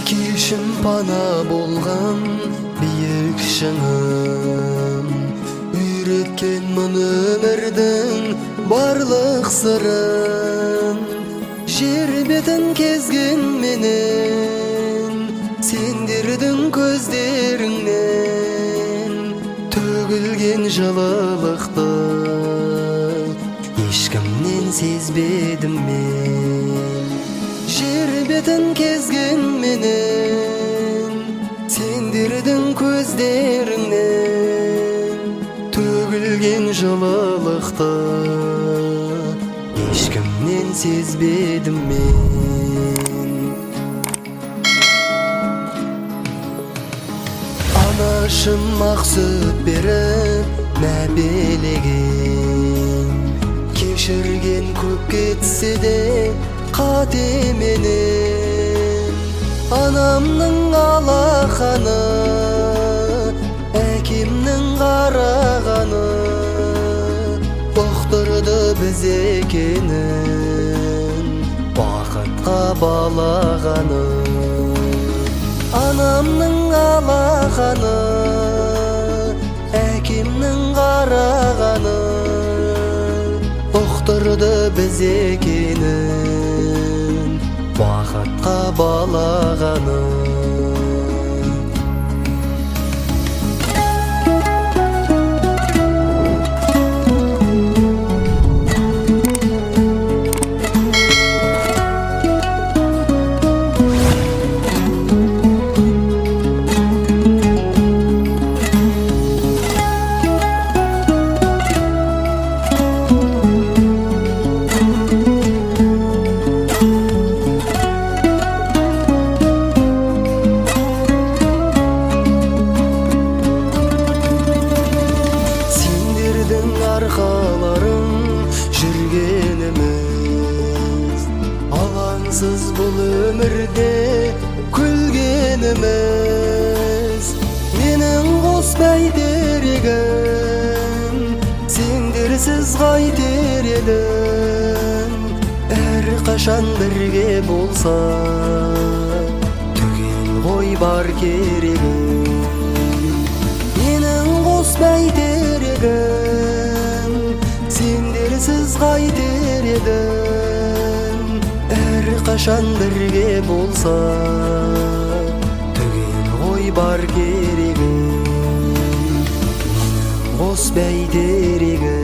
Kişim bana bolgan büyük şanım, üretken men ömürden barlık sırın. Jer beten kezgen menen, sendirdin gözlerinden. Tөгülген жалалыкты ешкімнен сезбедім мен. Жер бетін кезген менен, сендердің көздеріңнен. Төгілген жалалықты ешкімнен сезбедім мен. Анашым ақ сүт беріп мәбелеген, кешірген көп кетсе де қате менен. Анамның алақаны, әкемнің қарағаны ұқтырды біз екенін, бақытқа балағаны. Анамның алақаны, әкемнің қарағаны ұқтырды біз екенін, бақытқа балағаны. Арқаларың жүргеніміз, алаңсыз бұл өмірде күлгеніміз. Менің қос бәйтерегім, сендерсіз қайтер едім. Әрқашан бірге болса, түгел ғой бар керегім. Менің қос бәйтерегім, сендерсіз қайтер едім. Әрқашан бірге болса, түгел ғой бар керегім. Менің қос бәйтерегім.